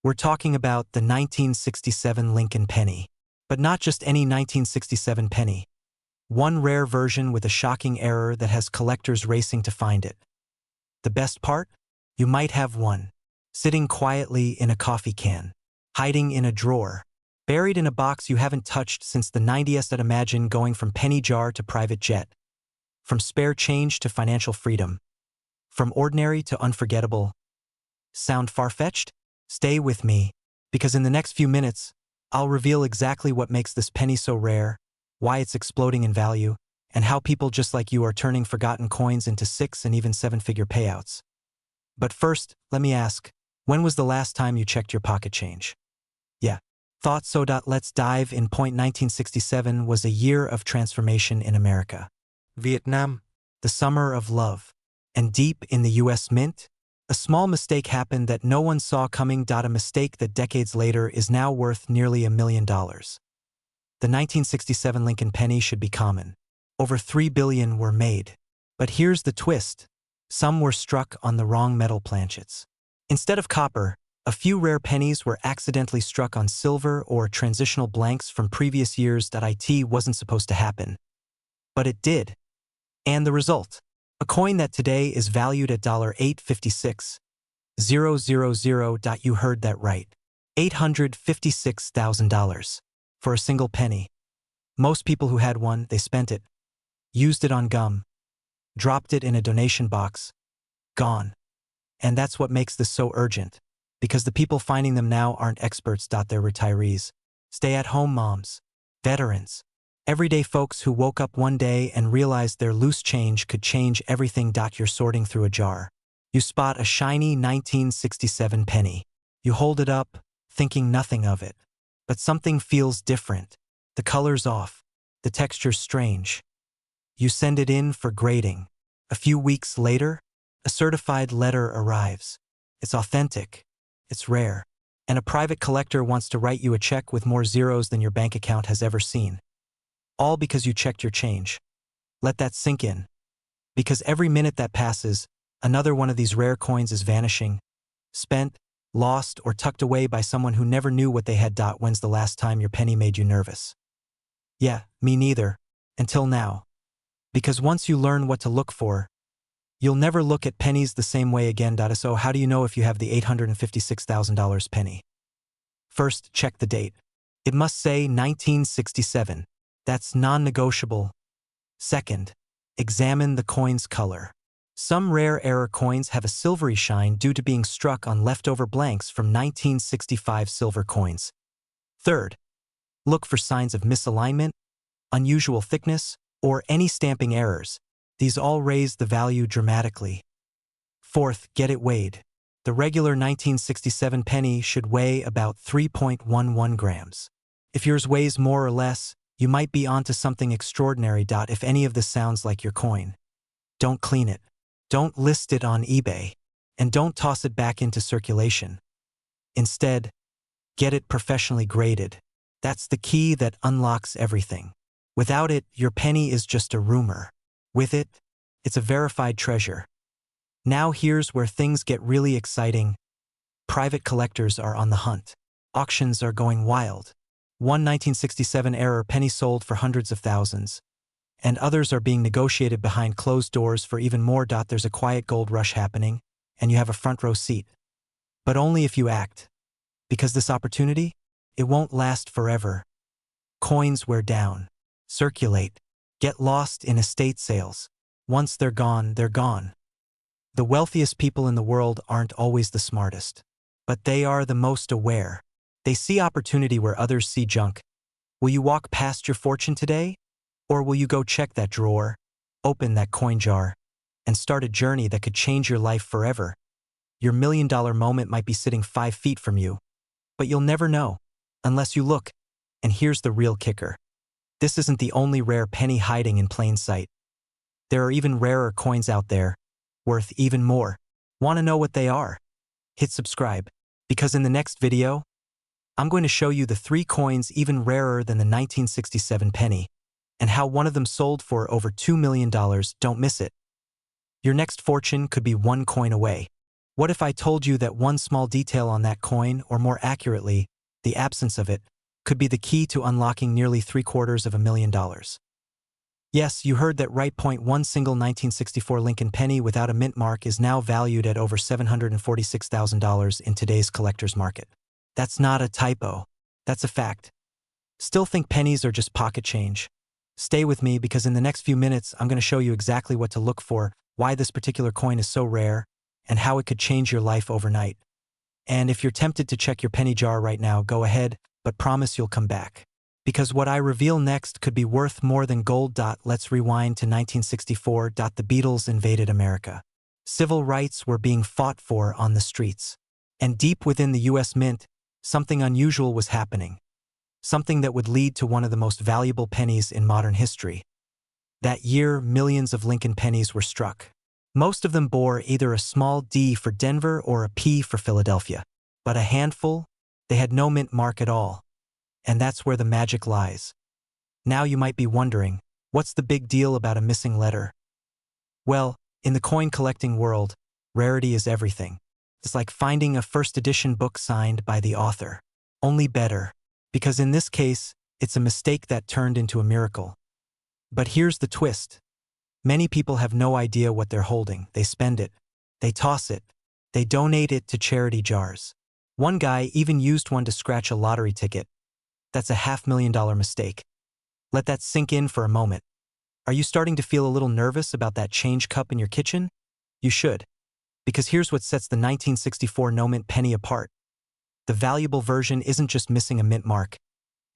We're talking about the 1967 Lincoln penny. But not just any 1967 penny. One rare version with a shocking error that has collectors racing to find it. The best part? You might have one, sitting quietly in a coffee can, hiding in a drawer, buried in a box you haven't touched since the 90s. Imagine going from penny jar to private jet, from spare change to financial freedom, from ordinary to unforgettable. Sound far-fetched? Stay with me, because in the next few minutes, I'll reveal exactly what makes this penny so rare, why it's exploding in value, and how people just like you are turning forgotten coins into 6- and even 7-figure payouts. But first, let me ask, when was the last time you checked your pocket change? Yeah, thought so. Let's dive in. 1967 was a year of transformation in America. Vietnam, the summer of love. And deep in the US Mint, a small mistake happened that no one saw coming. A mistake that decades later is now worth nearly $1 million. The 1967 Lincoln penny should be common. Over 3 billion were made. But here's the twist. Some were struck on the wrong metal planchets. Instead of copper, a few rare pennies were accidentally struck on silver or transitional blanks from previous years. It wasn't supposed to happen. But it did. And the result? A coin that today is valued at $856,000. You heard that right. $856,000 for a single penny. Most people who had one, they spent it, used it on gum, dropped it in a donation box, gone. And that's what makes this so urgent, because the people finding them now aren't experts. They're retirees, stay-at-home moms, veterans, everyday folks who woke up one day and realized their loose change could change everything. You're sorting through a jar. You spot a shiny 1967 penny. You hold it up, thinking nothing of it. But something feels different. The color's off. The texture's strange. You send it in for grading. A few weeks later, a certified letter arrives. It's authentic. It's rare. And a private collector wants to write you a check with more zeros than your bank account has ever seen. All because you checked your change. Let that sink in. Because every minute that passes, another one of these rare coins is vanishing, spent, lost, or tucked away by someone who never knew what they had. When's the last time your penny made you nervous? Yeah, me neither. Until now. Because once you learn what to look for, you'll never look at pennies the same way again. So how do you know if you have the $856,000 penny? First, check the date. It must say 1967. That's non-negotiable. Second, examine the coin's color. Some rare error coins have a silvery shine due to being struck on leftover blanks from 1965 silver coins. Third, look for signs of misalignment, unusual thickness, or any stamping errors. These all raise the value dramatically. Fourth, get it weighed. The regular 1967 penny should weigh about 3.11 grams. If yours weighs more or less, you might be onto something extraordinary. If any of this sounds like your coin, don't clean it. Don't list it on eBay. And don't toss it back into circulation. Instead, get it professionally graded. That's the key that unlocks everything. Without it, your penny is just a rumor. With it, it's a verified treasure. Now here's where things get really exciting. Private collectors are on the hunt. Auctions are going wild. One 1967 error penny sold for hundreds of thousands, and others are being negotiated behind closed doors for even more. There's a quiet gold rush happening, and you have a front row seat. But only if you act. Because this opportunity, it won't last forever. Coins wear down, circulate, get lost in estate sales. Once they're gone, they're gone. The wealthiest people in the world aren't always the smartest, but they are the most aware. They see opportunity where others see junk. Will you walk past your fortune today? Or will you go check that drawer, open that coin jar, and start a journey that could change your life forever? Your $1 million moment might be sitting 5 feet from you, but you'll never know, unless you look. And here's the real kicker. This isn't the only rare penny hiding in plain sight. There are even rarer coins out there, worth even more. Want to know what they are? Hit subscribe, because in the next video, I'm going to show you the 3 coins even rarer than the 1967 penny, and how one of them sold for over $2 million. Don't miss it. Your next fortune could be one coin away. What if I told you that one small detail on that coin, or more accurately, the absence of it, could be the key to unlocking nearly $750,000? Yes, you heard that right. One single 1964 Lincoln penny without a mint mark is now valued at over $746,000 in today's collector's market. That's not a typo. That's a fact. Still think pennies are just pocket change? Stay with me, because in the next few minutes I'm going to show you exactly what to look for, why this particular coin is so rare, and how it could change your life overnight. And if you're tempted to check your penny jar right now, go ahead, but promise you'll come back. Because what I reveal next could be worth more than gold. Let's rewind to 1964. The Beatles invaded America. Civil rights were being fought for on the streets. And deep within the U.S. Mint, something unusual was happening. Something that would lead to one of the most valuable pennies in modern history. That year, millions of Lincoln pennies were struck. Most of them bore either a small D for Denver or a P for Philadelphia. But a handful, they had no mint mark at all. And that's where the magic lies. Now you might be wondering, what's the big deal about a missing letter? Well, in the coin collecting world, rarity is everything. It's like finding a first edition book signed by the author. Only better. Because in this case, it's a mistake that turned into a miracle. But here's the twist. Many people have no idea what they're holding. They spend it. They toss it. They donate it to charity jars. One guy even used one to scratch a lottery ticket. That's a $500,000 mistake. Let that sink in for a moment. Are you starting to feel a little nervous about that change cup in your kitchen? You should. Because here's what sets the 1964 no-mint penny apart. The valuable version isn't just missing a mint mark.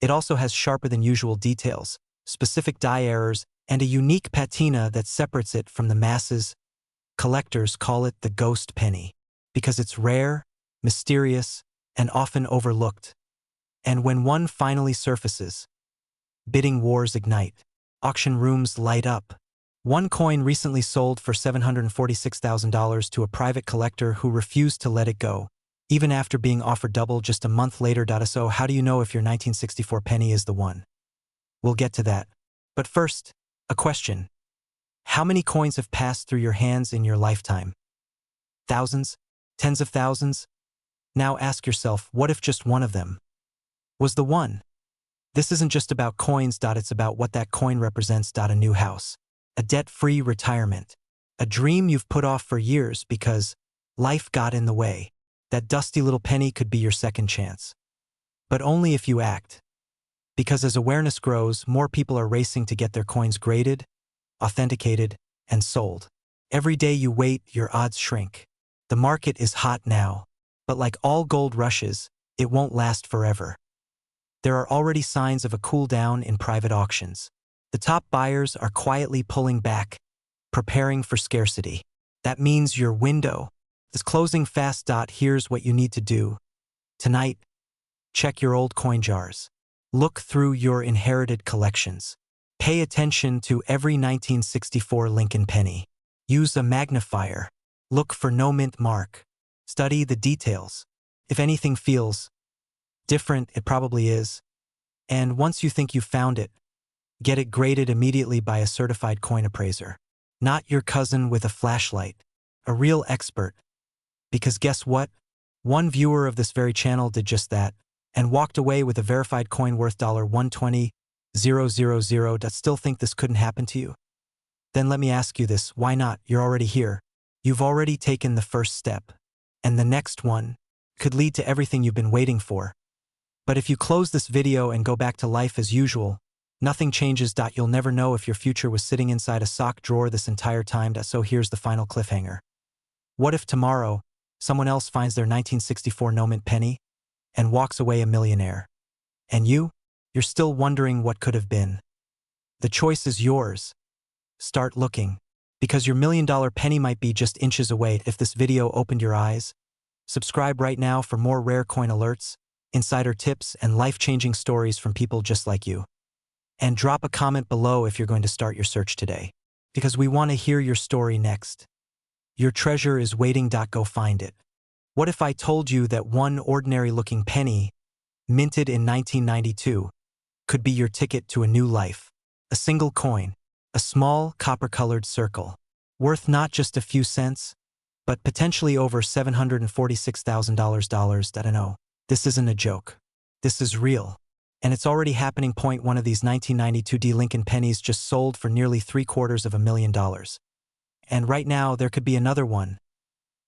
It also has sharper than usual details, specific die errors, and a unique patina that separates it from the masses. Collectors call it the ghost penny, because it's rare, mysterious, and often overlooked. And when one finally surfaces, bidding wars ignite. Auction rooms light up. One coin recently sold for $746,000 to a private collector who refused to let it go, even after being offered double just a month later. So how do you know if your 1964 penny is the one? We'll get to that. But first, a question. How many coins have passed through your hands in your lifetime? Thousands? Tens of thousands? Now ask yourself, what if just one of them was the one? This isn't just about coins. It's about what that coin represents. A new house. A debt-free retirement. A dream you've put off for years because life got in the way. That dusty little penny could be your second chance. But only if you act. Because as awareness grows, more people are racing to get their coins graded, authenticated, and sold. Every day you wait, your odds shrink. The market is hot now. But like all gold rushes, it won't last forever. There are already signs of a cool down in private auctions. The top buyers are quietly pulling back, preparing for scarcity. That means your window is closing fast. Here's what you need to do. Tonight, check your old coin jars. Look through your inherited collections. Pay attention to every 1964 Lincoln penny. Use a magnifier. Look for no mint mark. Study the details. If anything feels different, it probably is. And once you think you've found it, get it graded immediately by a certified coin appraiser. Not your cousin with a flashlight. A real expert. Because guess what? One viewer of this very channel did just that, and walked away with a verified coin worth $120,000. Still think this couldn't happen to you? Then let me ask you this, why not? You're already here. You've already taken the first step. And the next one could lead to everything you've been waiting for. But if you close this video and go back to life as usual, nothing changes. You'll never know if your future was sitting inside a sock drawer this entire time. So here's the final cliffhanger. What if tomorrow, someone else finds their 1964 no-mint penny and walks away a millionaire? And you're still wondering what could have been. The choice is yours. Start looking. Because your $1,000,000 penny might be just inches away. If this video opened your eyes, subscribe right now for more rare coin alerts, insider tips, and life-changing stories from people just like you. And drop a comment below if you're going to start your search today. Because we want to hear your story next. Your treasure is waiting. Go find it. What if I told you that one ordinary-looking penny, minted in 1992, could be your ticket to a new life? A single coin, a small copper-colored circle, worth not just a few cents, but potentially over $746,000. I don't know. This isn't a joke. This is real. And it's already happening. Point one of these 1992 D Lincoln pennies just sold for nearly $750,000. And right now, there could be another one,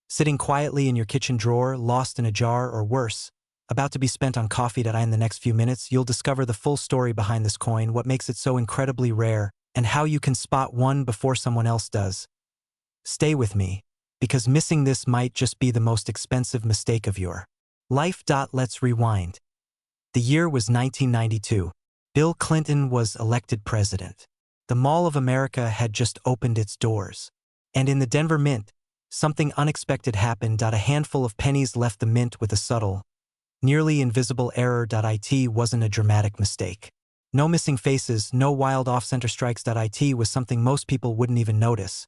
sitting quietly in your kitchen drawer, lost in a jar, or worse, about to be spent on coffee. In the next few minutes, you'll discover the full story behind this coin, what makes it so incredibly rare, and how you can spot one before someone else does. Stay with me, because missing this might just be the most expensive mistake of your life. Let's rewind. The year was 1992. Bill Clinton was elected president. The Mall of America had just opened its doors. And in the Denver Mint, something unexpected happened. A handful of pennies left the mint with a subtle, nearly invisible error. It wasn't a dramatic mistake. No missing faces, no wild off-center strikes. It was something most people wouldn't even notice.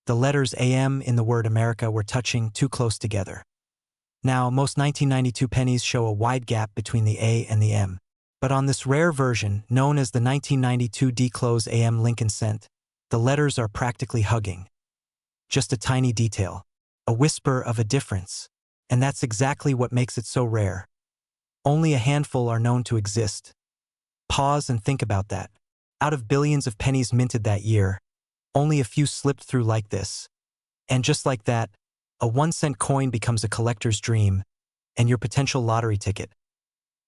The letters AM in the word America were touching too close together. Now, most 1992 pennies show a wide gap between the A and the M. But on this rare version, known as the 1992 D-Close AM Lincoln cent, the letters are practically hugging. Just a tiny detail, a whisper of a difference. And that's exactly what makes it so rare. Only a handful are known to exist. Pause and think about that. Out of billions of pennies minted that year, only a few slipped through like this. And just like that, a 1-cent coin becomes a collector's dream and your potential lottery ticket.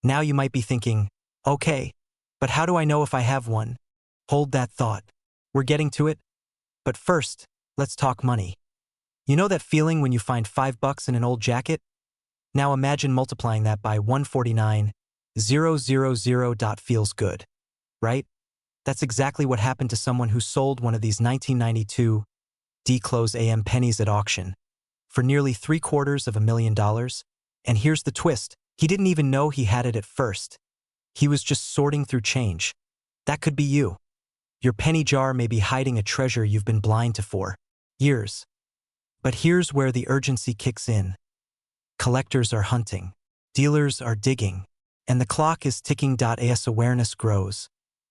Now you might be thinking, okay, but how do I know if I have one? Hold that thought. We're getting to it. But first, let's talk money. You know that feeling when you find $5 in an old jacket? Now imagine multiplying that by 149,000. Feels good, right? That's exactly what happened to someone who sold one of these 1992 D-Close AM pennies at auction for nearly $750,000. And here's the twist. He didn't even know he had it at first. He was just sorting through change. That could be you. Your penny jar may be hiding a treasure you've been blind to for years. But here's where the urgency kicks in. Collectors are hunting. Dealers are digging. And the clock is ticking. As awareness grows,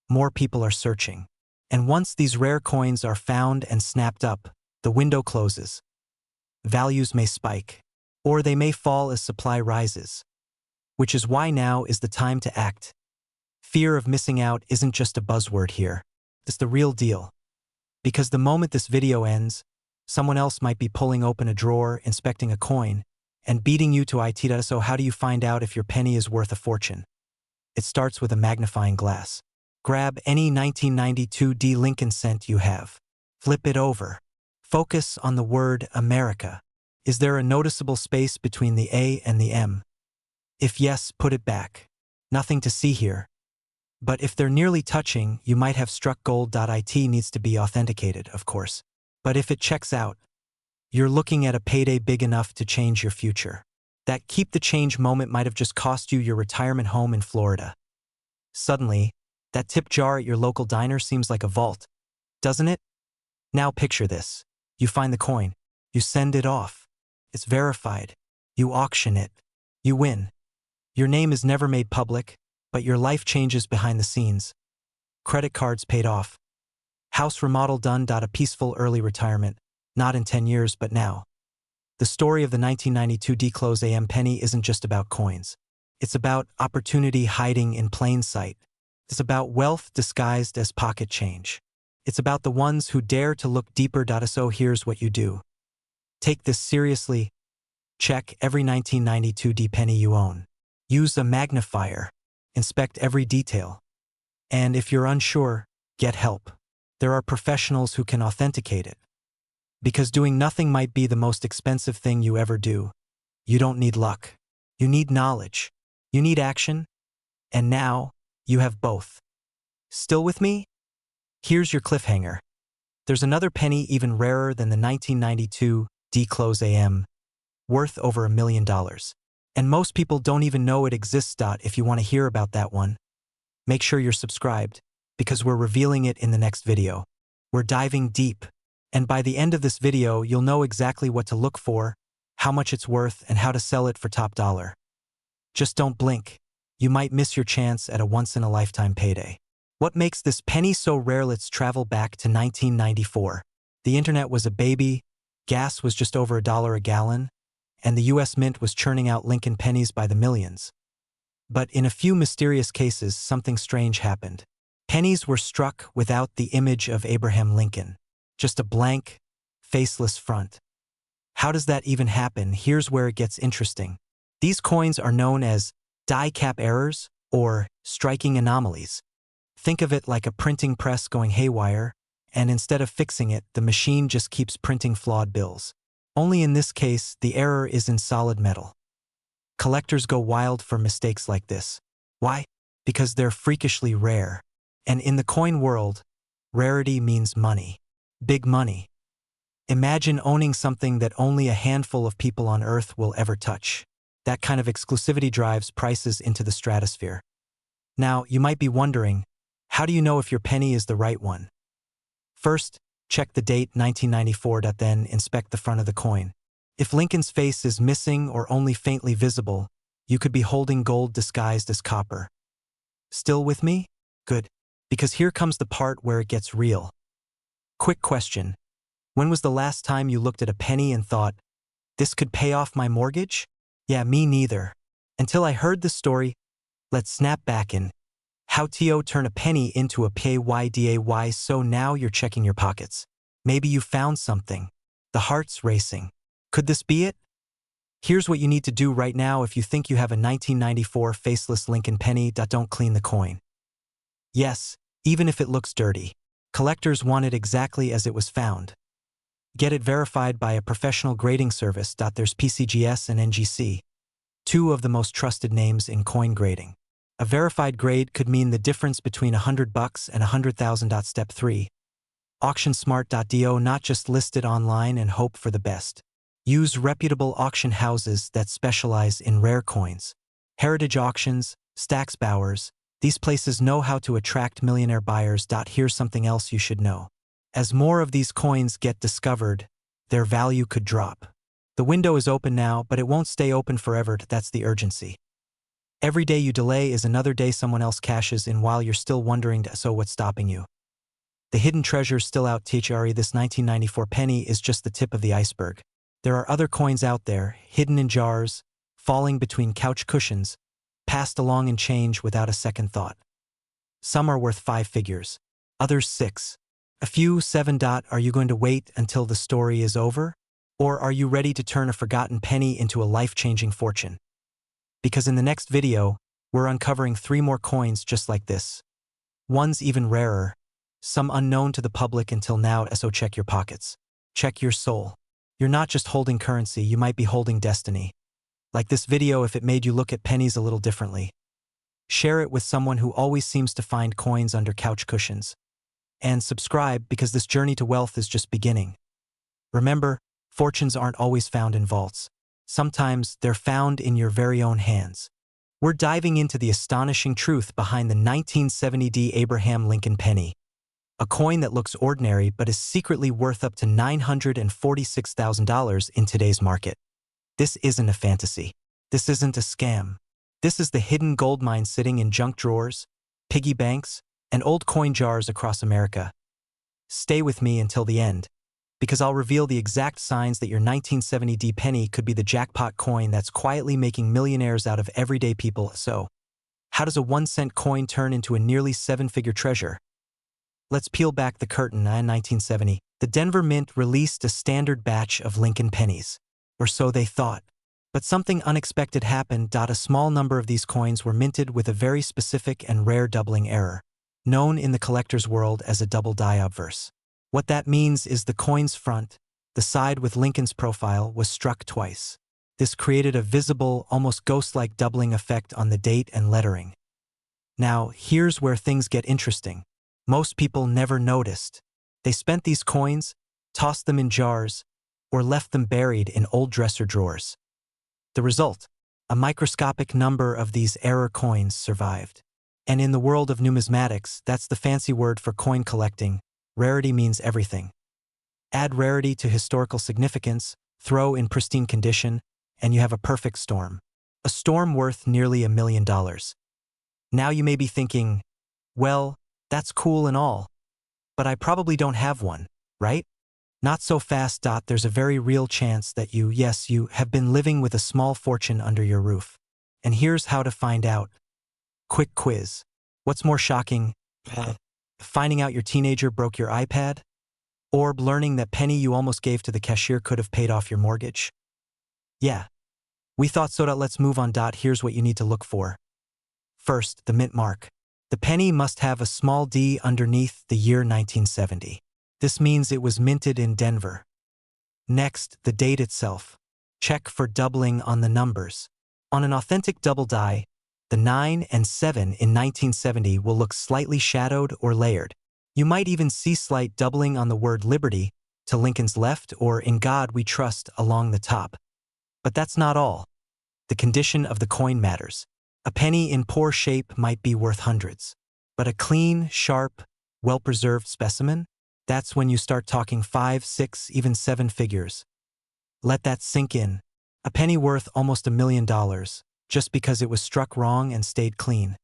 more people are searching. And once these rare coins are found and snapped up, the window closes. Values may spike, or they may fall as supply rises. Which is why now is the time to act. Fear of missing out isn't just a buzzword here. It's the real deal. Because the moment this video ends, someone else might be pulling open a drawer, inspecting a coin, and beating you to it. So how do you find out if your penny is worth a fortune? It starts with a magnifying glass. Grab any 1992 D Lincoln cent you have. Flip it over. Focus on the word America. Is there a noticeable space between the A and the M? If yes, put it back. Nothing to see here. But if they're nearly touching, you might have struck gold. It needs to be authenticated, of course. But if it checks out, you're looking at a payday big enough to change your future. That keep the change moment might have just cost you your retirement home in Florida. Suddenly, that tip jar at your local diner seems like a vault, doesn't it? Now picture this. You find the coin. You send it off. It's verified. You auction it. You win. Your name is never made public, but your life changes behind the scenes. Credit cards paid off. House remodel done. A peaceful early retirement. Not in 10 years, but now. The story of the 1992 D-Close AM penny isn't just about coins. It's about opportunity hiding in plain sight. It's about wealth disguised as pocket change. It's about the ones who dare to look deeper. So here's what you do. Take this seriously. Check every 1992 D penny you own. Use a magnifier. Inspect every detail. And if you're unsure, get help. There are professionals who can authenticate it. Because doing nothing might be the most expensive thing you ever do. You don't need luck. You need knowledge. You need action. And now, you have both. Still with me? Here's your cliffhanger. There's another penny even rarer than the 1992 D-Close AM, worth over $1 million. And most people don't even know it exists. If you want to hear about that one, make sure you're subscribed, because we're revealing it in the next video. We're diving deep. And by the end of this video, you'll know exactly what to look for, how much it's worth, and how to sell it for top dollar. Just don't blink. You might miss your chance at a once-in-a-lifetime payday. What makes this penny so rare? Let's travel back to 1994. The internet was a baby. gas was just over $1 a gallon, and the US Mint was churning out Lincoln pennies by the millions. But in a few mysterious cases, something strange happened. Pennies were struck without the image of Abraham Lincoln, just a blank, faceless front. How does that even happen? Here's where it gets interesting. These coins are known as die cap errors or striking anomalies. Think of it like a printing press going haywire, and instead of fixing it, the machine just keeps printing flawed bills. Only in this case, the error is in solid metal. Collectors go wild for mistakes like this. Why? Because they're freakishly rare. And in the coin world, rarity means money. Big money. Imagine owning something that only a handful of people on Earth will ever touch. That kind of exclusivity drives prices into the stratosphere. Now, you might be wondering, how do you know if your penny is the right one? First, check the date 1994. Then inspect the front of the coin. If Lincoln's face is missing or only faintly visible, you could be holding gold disguised as copper. Still with me? Good. Because here comes the part where it gets real. Quick question. When was the last time you looked at a penny and thought, this could pay off my mortgage? Yeah, me neither. Until I heard this story, let's snap back in. How to turn a penny into a payday. So now you're checking your pockets. Maybe you found something. The heart's racing. Could this be it? Here's what you need to do right now if you think you have a 1994 faceless Lincoln penny. Don't clean the coin. Yes, even if it looks dirty. Collectors want it exactly as it was found. Get it verified by a professional grading service. There's PCGS and NGC, two of the most trusted names in coin grading. A verified grade could mean the difference between $100 and $100,000. Step 3. AuctionSmart.do. Not just list it online and hope for the best. Use reputable auction houses that specialize in rare coins. Heritage Auctions, Stax Bowers. These places know how to attract millionaire buyers. Here's something else you should know. As more of these coins get discovered, their value could drop. The window is open now, but it won't stay open forever. That's the urgency. Every day you delay is another day someone else cashes in while you're still wondering, so what's stopping you? The hidden treasure's still out. THRE. This 1994 penny is just the tip of the iceberg. There are other coins out there, hidden in jars, falling between couch cushions, passed along in change without a second thought. Some are worth 5 figures, others 6. A few 7. Are you going to wait until the story is over? Or are you ready to turn a forgotten penny into a life-changing fortune? Because in the next video, we're uncovering 3 more coins just like this. One's even rarer, some unknown to the public until now. So check your pockets. Check your soul. You're not just holding currency, you might be holding destiny. Like this video if it made you look at pennies a little differently. Share it with someone who always seems to find coins under couch cushions. And subscribe because this journey to wealth is just beginning. Remember, fortunes aren't always found in vaults. Sometimes they're found in your very own hands. We're diving into the astonishing truth behind the 1970 Abraham Lincoln penny. A coin that looks ordinary but is secretly worth up to $946,000 in today's market. This isn't a fantasy. This isn't a scam. This is the hidden gold mine sitting in junk drawers, piggy banks, and old coin jars across America. Stay with me until the end, because I'll reveal the exact signs that your 1970 penny could be the jackpot coin that's quietly making millionaires out of everyday people. So, how does a 1-cent coin turn into a nearly 7-figure treasure? Let's peel back the curtain. In 1970, the Denver Mint released a standard batch of Lincoln pennies, or so they thought. But something unexpected happened. A small number of these coins were minted with a very specific and rare doubling error, known in the collector's world as a double die obverse. What that means is the coin's front, the side with Lincoln's profile, was struck twice. This created a visible, almost ghost-like doubling effect on the date and lettering. Now, here's where things get interesting. Most people never noticed. They spent these coins, tossed them in jars, or left them buried in old dresser drawers. The result? A microscopic number of these error coins survived. And in the world of numismatics, that's the fancy word for coin collecting. Rarity means everything. Add rarity to historical significance, throw in pristine condition, and you have a perfect storm. A storm worth nearly $1 million. Now you may be thinking, well, that's cool and all, but I probably don't have one, right? Not so fast. There's a very real chance that you have been living with a small fortune under your roof. And here's how to find out. Quick quiz. What's more shocking? Finding out your teenager broke your iPad? Or learning that penny you almost gave to the cashier could have paid off your mortgage? Yeah. We thought so. Let's move on. Here's what you need to look for. First, the mint mark. The penny must have a small d underneath the year 1970. This means it was minted in Denver. Next, the date itself. Check for doubling on the numbers. On an authentic double die, the 9 and 7 in 1970 will look slightly shadowed or layered. You might even see slight doubling on the word Liberty, to Lincoln's left, or In God We Trust along the top. But that's not all. The condition of the coin matters. A penny in poor shape might be worth hundreds. But a clean, sharp, well-preserved specimen? That's when you start talking 5, 6, even 7 figures. Let that sink in. A penny worth almost $1 million, just because it was struck wrong and stayed clean.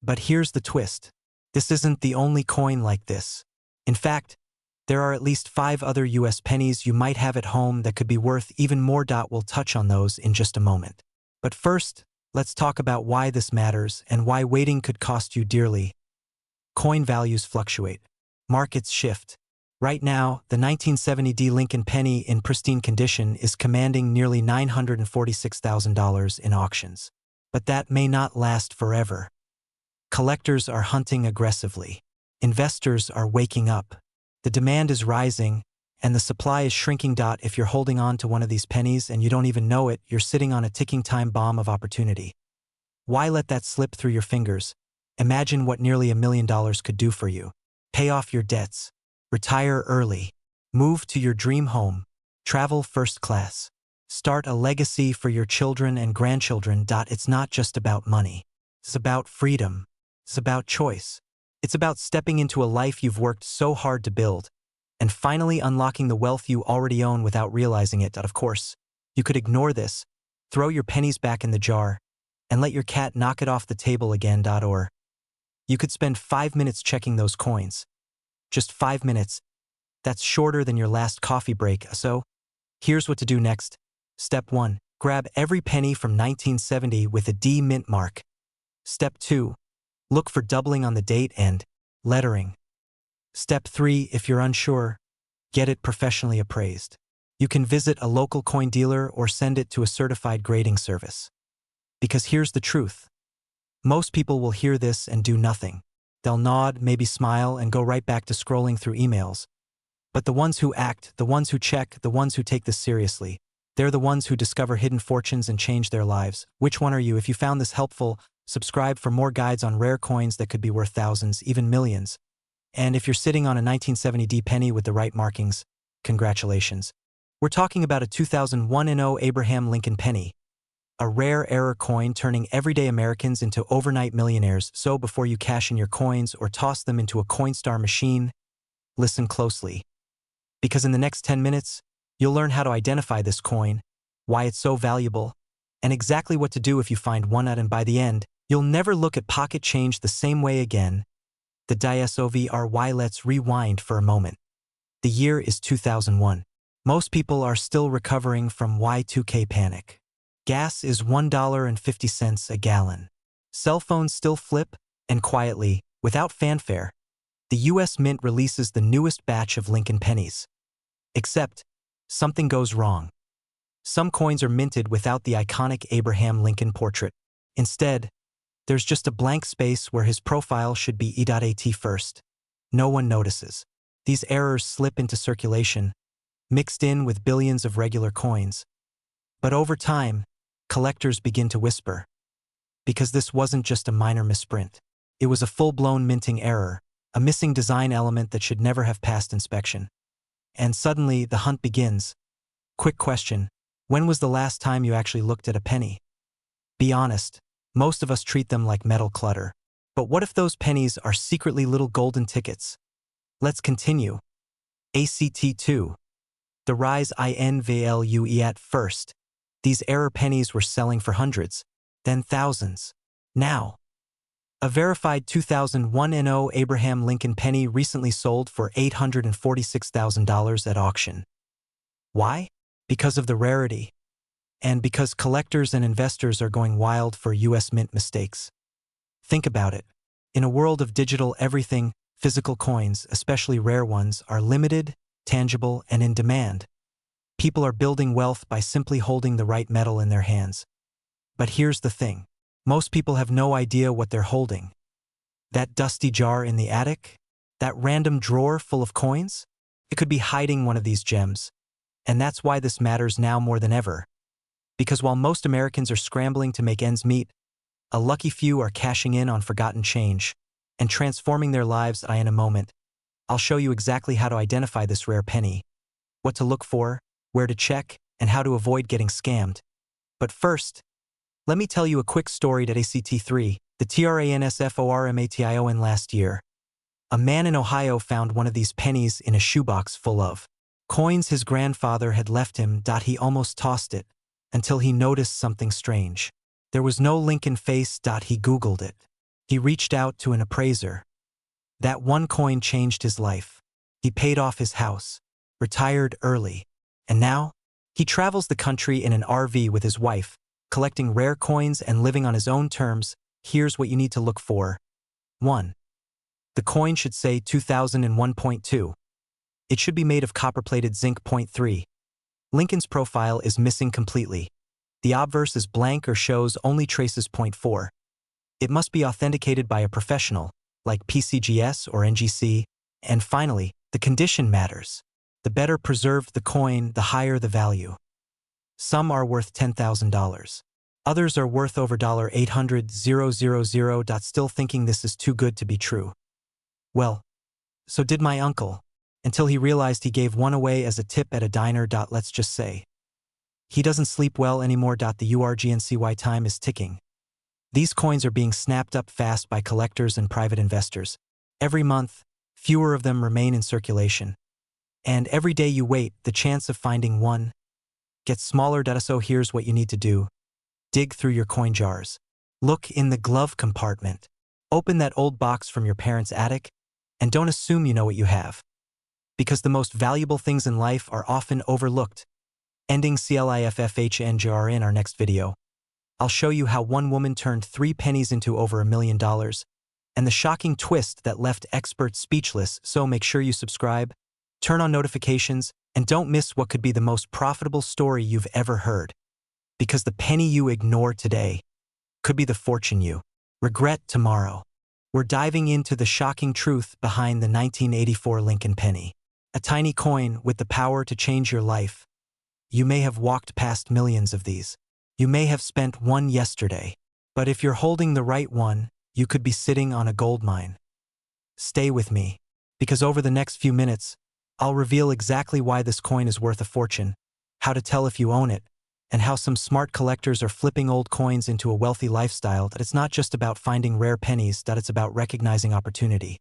But here's the twist. This isn't the only coin like this. In fact, there are at least 5 other US pennies you might have at home that could be worth even more. We'll touch on those in just a moment. But first, let's talk about why this matters and why waiting could cost you dearly. Coin values fluctuate. Markets shift. Right now, the 1970 D Lincoln penny in pristine condition is commanding nearly $946,000 in auctions. But that may not last forever. Collectors are hunting aggressively. Investors are waking up. The demand is rising, and the supply is shrinking. If you're holding on to one of these pennies and you don't even know it, you're sitting on a ticking time bomb of opportunity. Why let that slip through your fingers? Imagine what nearly $1 million could do for you. Pay off your debts. Retire early. Move to your dream home. Travel first class. Start a legacy for your children and grandchildren. It's not just about money. It's about freedom. It's about choice. It's about stepping into a life you've worked so hard to build, and finally unlocking the wealth you already own without realizing it. Of course, you could ignore this, throw your pennies back in the jar, and let your cat knock it off the table again. Or you could spend 5 minutes checking those coins. Just 5 minutes. That's shorter than your last coffee break. So, here's what to do next. Step 1. Grab every penny from 1970 with a D mint mark. Step 2. Look for doubling on the date and lettering. Step 3. If you're unsure, get it professionally appraised. You can visit a local coin dealer or send it to a certified grading service. Because here's the truth. Most people will hear this and do nothing. They'll nod, maybe smile, and go right back to scrolling through emails. But the ones who act, the ones who check, the ones who take this seriously, they're the ones who discover hidden fortunes and change their lives. Which one are you? If you found this helpful, subscribe for more guides on rare coins that could be worth thousands, even millions. And if you're sitting on a 1970 D penny with the right markings, congratulations. We're talking about a 2001 Abraham Lincoln penny, a rare error coin turning everyday Americans into overnight millionaires. So before you cash in your coins or toss them into a Coinstar machine, listen closely. Because in the next 10 minutes, you'll learn how to identify this coin, why it's so valuable, and exactly what to do if you find one out. And by the end, you'll never look at pocket change the same way again. The DSOVRY. Let's rewind for a moment. The year is 2001. Most people are still recovering from Y2K panic. Gas is $1.50 a gallon. Cell phones still flip, and quietly, without fanfare, the US Mint releases the newest batch of Lincoln pennies. Except, something goes wrong. Some coins are minted without the iconic Abraham Lincoln portrait. Instead, there's just a blank space where his profile should be E.at first. No one notices. These errors slip into circulation, mixed in with billions of regular coins. But over time, collectors begin to whisper. Because this wasn't just a minor misprint. It was a full-blown minting error, a missing design element that should never have passed inspection. And suddenly, the hunt begins. Quick question. When was the last time you actually looked at a penny? Be honest, most of us treat them like metal clutter. But what if those pennies are secretly little golden tickets? Let's continue. ACT2. The rise INVLUE. At first, these error pennies were selling for hundreds, then thousands. Now, A verified 2001 NO Abraham Lincoln penny recently sold for $846,000 at auction. Why? Because of the rarity. And because collectors and investors are going wild for US Mint mistakes. Think about it. In a world of digital everything, physical coins, especially rare ones, are limited, tangible, and in demand. People are building wealth by simply holding the right metal in their hands. But here's the thing. Most people have no idea what they're holding. That dusty jar in the attic? That random drawer full of coins? It could be hiding one of these gems. And that's why this matters now more than ever. Because while most Americans are scrambling to make ends meet, a lucky few are cashing in on forgotten change and transforming their lives. In a moment, I'll show you exactly how to identify this rare penny, what to look for, where to check, and how to avoid getting scammed. But first, let me tell you a quick story. ACT3, the TRANSFORMATION last year. A man in Ohio found one of these pennies in a shoebox full of coins his grandfather had left him. He almost tossed it until he noticed something strange. There was no Lincoln face. He Googled it. He reached out to an appraiser. That one coin changed his life. He paid off his house, retired early, and now he travels the country in an RV with his wife, collecting rare coins and living on his own terms. Here's what you need to look for. 1. The coin should say 2001.2. It should be made of copper-plated zinc. 3. Lincoln's profile is missing completely. The obverse is blank or shows only traces. 4. It must be authenticated by a professional, like PCGS or NGC. And finally, the condition matters. The better preserved the coin, the higher the value. Some are worth $10,000. Others are worth over $800,000. Still thinking this is too good to be true? Well, so did my uncle, until he realized he gave one away as a tip at a diner. Let's just say he doesn't sleep well anymore. The URGNCY time is ticking. These coins are being snapped up fast by collectors and private investors. Every month, fewer of them remain in circulation. And every day you wait, the chance of finding one gets smaller. So here's what you need to do. Dig through your coin jars. Look in the glove compartment. Open that old box from your parents' attic, and don't assume you know what you have. Because the most valuable things in life are often overlooked. Ending CLIFFHNGR. In our next video, I'll show you how one woman turned 3 pennies into over $1 million, and the shocking twist that left experts speechless. So make sure you subscribe, turn on notifications, and don't miss what could be the most profitable story you've ever heard. Because the penny you ignore today could be the fortune you regret tomorrow. We're diving into the shocking truth behind the 1984 Lincoln penny. A tiny coin with the power to change your life. You may have walked past millions of these. You may have spent one yesterday. But if you're holding the right one, you could be sitting on a gold mine. Stay with me, because over the next few minutes, I'll reveal exactly why this coin is worth a fortune, how to tell if you own it, and how some smart collectors are flipping old coins into a wealthy lifestyle. That it's not just about finding rare pennies, that it's about recognizing opportunity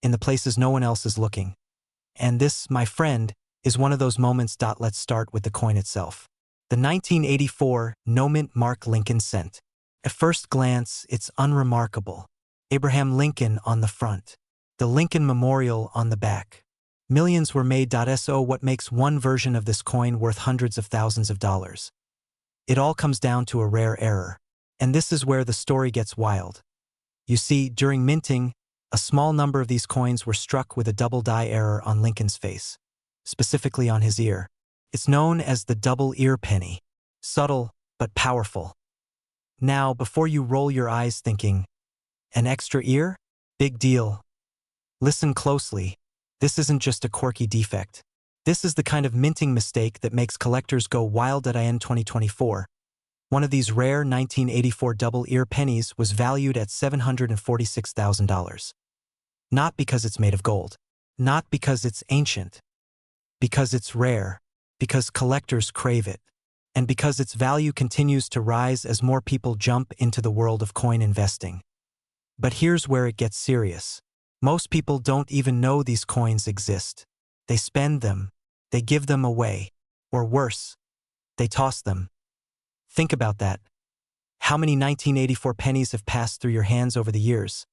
in the places no one else is looking. And this, my friend, is one of those moments. Let's start with the coin itself. The 1984 No Mint Mark Lincoln cent. At first glance, it's unremarkable. Abraham Lincoln on the front. The Lincoln Memorial on the back. Millions were made. So what makes one version of this coin worth hundreds of thousands of dollars? It all comes down to a rare error. And this is where the story gets wild. You see, during minting, a small number of these coins were struck with a double die error on Lincoln's face, specifically on his ear. It's known as the double ear penny. Subtle, but powerful. Now, before you roll your eyes thinking, an extra ear? Big deal. Listen closely. This isn't just a quirky defect. This is the kind of minting mistake that makes collectors go wild. In 2024, one of these rare 1984 double ear pennies was valued at $746,000. Not because it's made of gold. Not because it's ancient. Because it's rare. Because collectors crave it. And because its value continues to rise as more people jump into the world of coin investing. But here's where it gets serious. Most people don't even know these coins exist. They spend them. They give them away. Or worse, they toss them. Think about that. How many 1984 pennies have passed through your hands over the years?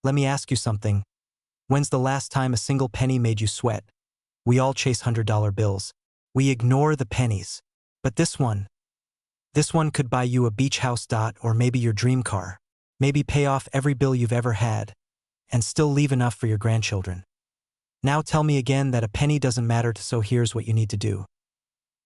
Let me ask you something. When's the last time a single penny made you sweat? We all chase $100 bills. We ignore the pennies. But this one could buy you a beach house, or maybe your dream car. Maybe pay off every bill you've ever had, and still leave enough for your grandchildren. Now tell me again that a penny doesn't matter, so here's what you need to do.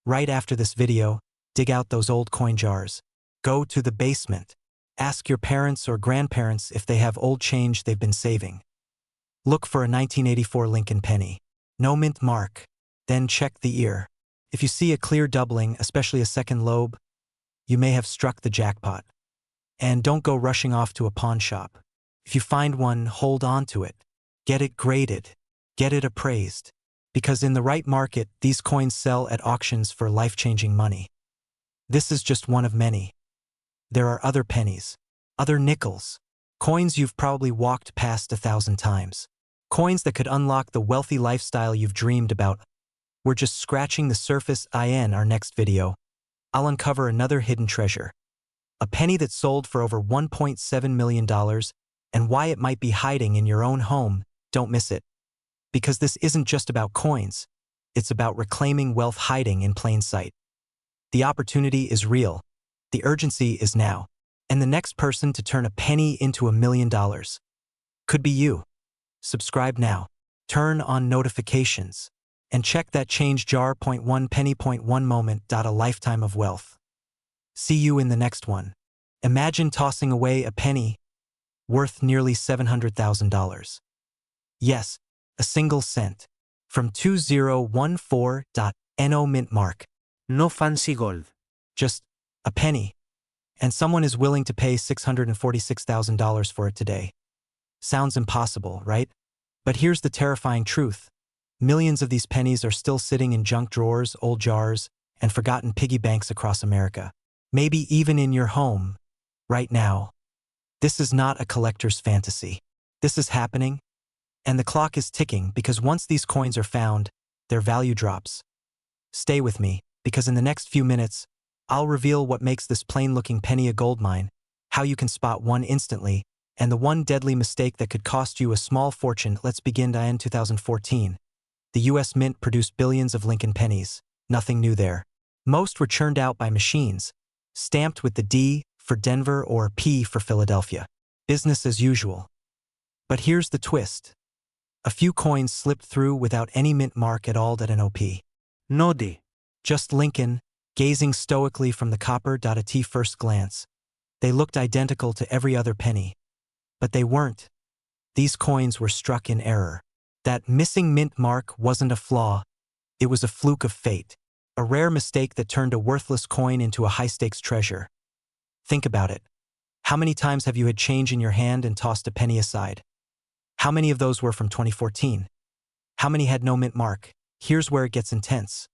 Right after this video, dig out those old coin jars. Go to the basement. Ask your parents or grandparents if they have old change they've been saving. Look for a 1984 Lincoln penny. No mint mark. Then check the ear. If you see a clear doubling, especially a second lobe, you may have struck the jackpot. And don't go rushing off to a pawn shop. If you find one, hold on to it. Get it graded. Get it appraised. Because in the right market, these coins sell at auctions for life-changing money. This is just one of many. There are other pennies, other nickels, coins you've probably walked past 1,000 times. Coins that could unlock the wealthy lifestyle you've dreamed about. We're just scratching the surface. In our next video, I'll uncover another hidden treasure. A penny that sold for over $1.7 million, and why it might be hiding in your own home. Don't miss it. Because this isn't just about coins. It's about reclaiming wealth hiding in plain sight. The opportunity is real. The urgency is now. And the next person to turn a penny into $1 million could be you. Subscribe now. Turn on notifications. And check that change jar. .1 penny. .1 moment. A lifetime of wealth. See you in the next one. Imagine tossing away a penny worth nearly $700,000. Yes, a single cent. From 2014. Mint mark. No fancy gold. Just a penny. And someone is willing to pay $646,000 for it today. Sounds impossible, right? But here's the terrifying truth. Millions of these pennies are still sitting in junk drawers, old jars, and forgotten piggy banks across America. Maybe even in your home, right now. This is not a collector's fantasy. This is happening, and the clock is ticking because once these coins are found, their value drops. Stay with me, because in the next few minutes, I'll reveal what makes this plain-looking penny a goldmine, how you can spot one instantly, and the one deadly mistake that could cost you a small fortune. Let's begin. In 2014, the U.S. Mint produced billions of Lincoln pennies. Nothing new there. Most were churned out by machines, stamped with the D for Denver or P for Philadelphia. Business as usual. But here's the twist. A few coins slipped through without any mint mark at all. An OP. Nodi. Just Lincoln, gazing stoically from the copper. At first glance, they looked identical to every other penny. But they weren't. These coins were struck in error. That missing mint mark wasn't a flaw. It was a fluke of fate. A rare mistake that turned a worthless coin into a high-stakes treasure. Think about it. How many times have you had change in your hand and tossed a penny aside? How many of those were from 2014? How many had no mint mark? Here's where it gets intense.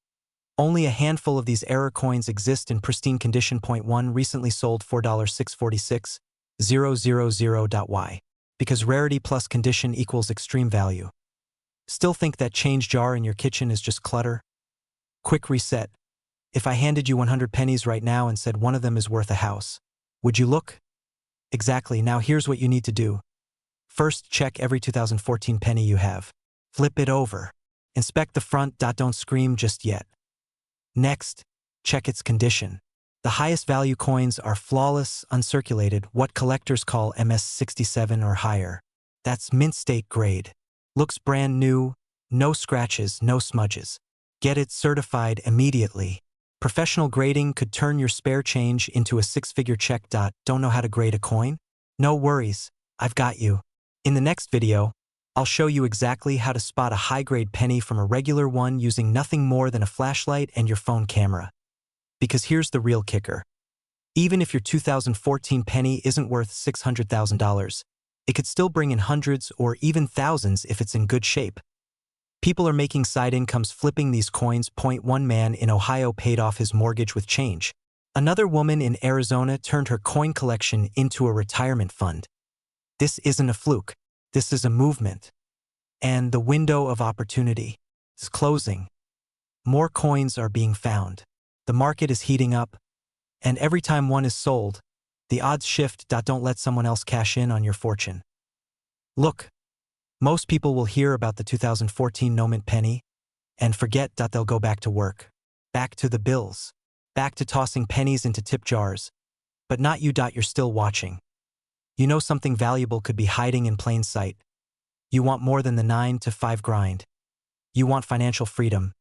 Only a handful of these error coins exist in pristine condition. .1 recently sold $4,646,000. Why? Because rarity plus condition equals extreme value. Still think that change jar in your kitchen is just clutter? Quick reset. If I handed you 100 pennies right now and said one of them is worth a house, would you look? Exactly. Now here's what you need to do. First, check every 2014 penny you have. Flip it over. Inspect the front. Don't scream just yet. Next, check its condition. The highest value coins are flawless, uncirculated, what collectors call MS67 or higher. That's mint state grade. Looks brand new, no scratches, no smudges. Get it certified immediately. Professional grading could turn your spare change into a six-figure check. Don't know how to grade a coin? No worries, I've got you. In the next video, I'll show you exactly how to spot a high-grade penny from a regular one using nothing more than a flashlight and your phone camera. Because here's the real kicker. Even if your 2014 penny isn't worth $600,000, it could still bring in hundreds or even thousands if it's in good shape. People are making side incomes flipping these coins. One man in Ohio paid off his mortgage with change. Another woman in Arizona turned her coin collection into a retirement fund. This isn't a fluke. This is a movement. And the window of opportunity is closing. More coins are being found. The market is heating up. And every time one is sold, The odds shift. Don't let someone else cash in on your fortune. Look, most people will hear about the 2014 no-mint penny and forget. They'll go back to work, back to the bills, back to tossing pennies into tip jars. But not you. You're still watching. You know something valuable could be hiding in plain sight. You want more than the 9-to-5 grind. You want financial freedom.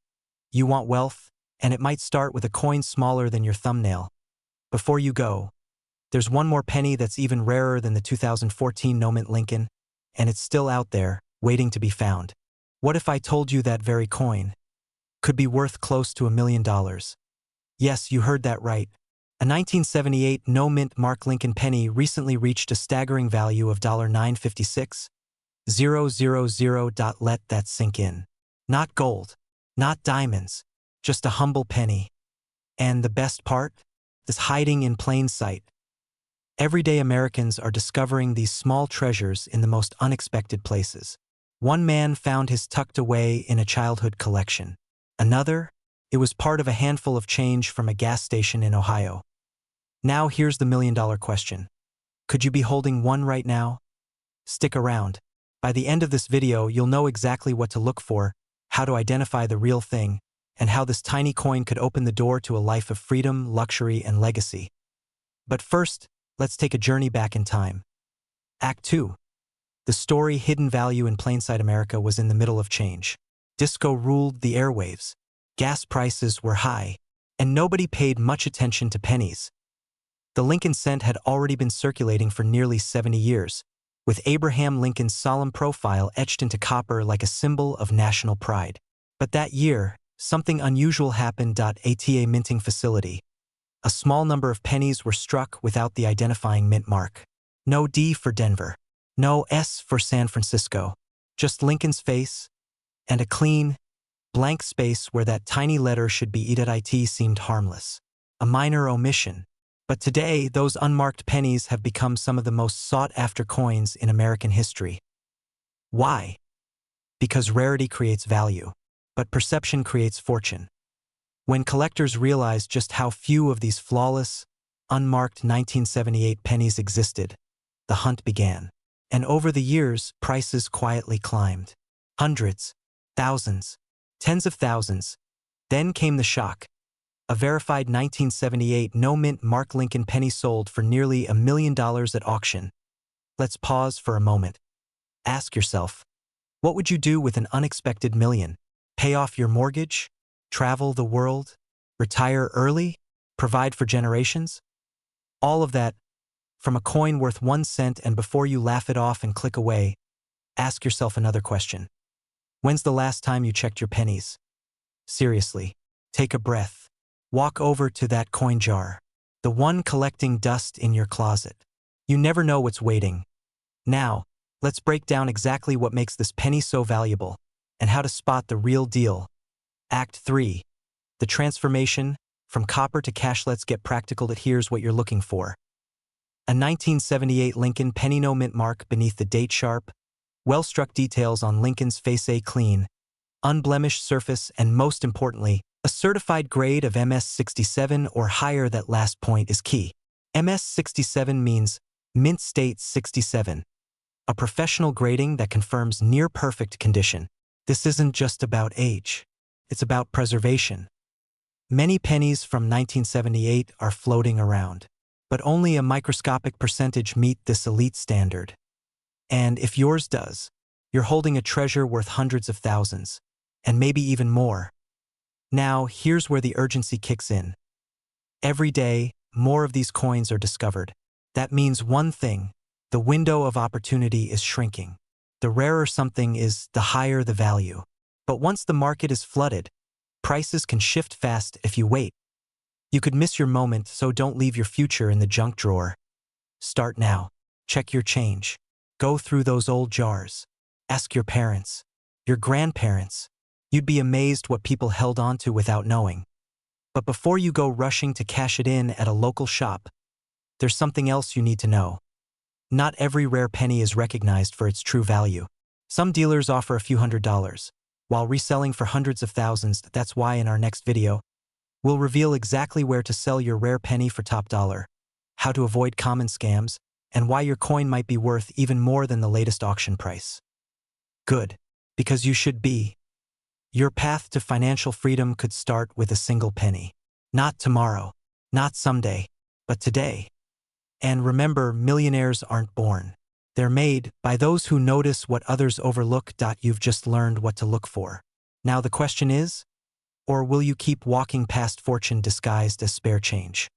You want wealth, and it might start with a coin smaller than your thumbnail. Before you go, there's one more penny that's even rarer than the 2014 no-mint Lincoln, and it's still out there, waiting to be found. What if I told you that very coin could be worth close to $1 million? Yes, you heard that right. A 1978 no-mint Mark Lincoln penny recently reached a staggering value of $956,000. Let that sink in. Not gold, not diamonds, just a humble penny. And the best part? This hiding in plain sight. Everyday Americans are discovering these small treasures in the most unexpected places. One man found his tucked away in a childhood collection. Another, it was part of a handful of change from a gas station in Ohio. Now here's the million-dollar question. Could you be holding one right now? Stick around. By the end of this video, you'll know exactly what to look for, how to identify the real thing, and how this tiny coin could open the door to a life of freedom, luxury, and legacy. But first, let's take a journey back in time. Act 2. The story Hidden Value in Plain Sight. America was in the middle of change. Disco ruled the airwaves. Gas prices were high, and nobody paid much attention to pennies. The Lincoln cent had already been circulating for nearly 70 years, with Abraham Lincoln's solemn profile etched into copper like a symbol of national pride. But that year, something unusual happened. At a minting facility, a small number of pennies were struck without the identifying mint mark. No D for Denver, no S for San Francisco, just Lincoln's face and a clean, blank space where that tiny letter should be. It seemed harmless, a minor omission. But today, those unmarked pennies have become some of the most sought-after coins in American history. Why? Because rarity creates value, but perception creates fortune. When collectors realized just how few of these flawless, unmarked 1978 pennies existed, the hunt began. And over the years, prices quietly climbed. Hundreds, thousands, tens of thousands. Then came the shock. A verified 1978 no-mint Mark Lincoln penny sold for nearly $1 million at auction. Let's pause for a moment. Ask yourself, what would you do with an unexpected million? Pay off your mortgage? Travel the world? Retire early? Provide for generations? All of that from a coin worth 1 cent. And before you laugh it off and click away, ask yourself another question. When's the last time you checked your pennies? Seriously, take a breath. Walk over to that coin jar, the one collecting dust in your closet. You never know what's waiting. Now, let's break down exactly what makes this penny so valuable and how to spot the real deal. Act 3. The transformation from copper to cash. Let's get practical. Here's what you're looking for. A 1978 Lincoln penny no-mint mark beneath the date. Sharp, well-struck details on Lincoln's face. A clean, unblemished surface, and most importantly, a certified grade of MS67 or higher. That last point is key. MS67 means mint state 67, a professional grading that confirms near-perfect condition. This isn't just about age. It's about preservation. Many pennies from 1978 are floating around, but only a microscopic percentage meet this elite standard. And if yours does, you're holding a treasure worth hundreds of thousands, and maybe even more. Now, here's where the urgency kicks in. Every day, more of these coins are discovered. That means one thing: the window of opportunity is shrinking. The rarer something is, the higher the value. But once the market is flooded, prices can shift fast if you wait. You could miss your moment, so don't leave your future in the junk drawer. Start now. Check your change. Go through those old jars. Ask your parents, your grandparents. You'd be amazed what people held on to without knowing. But before you go rushing to cash it in at a local shop, there's something else you need to know. Not every rare penny is recognized for its true value. Some dealers offer a few $100s, while reselling for hundreds of thousands. That's why in our next video, we'll reveal exactly where to sell your rare penny for top dollar. how to avoid common scams, and why your coin might be worth even more than the latest auction price. Good, because you should be. Your path to financial freedom could start with a single penny. Not tomorrow, not someday, but today. And remember, millionaires aren't born. They're made by those who notice what others overlook. You've just learned what to look for. Now the question is, or will you keep walking past fortune disguised as spare change?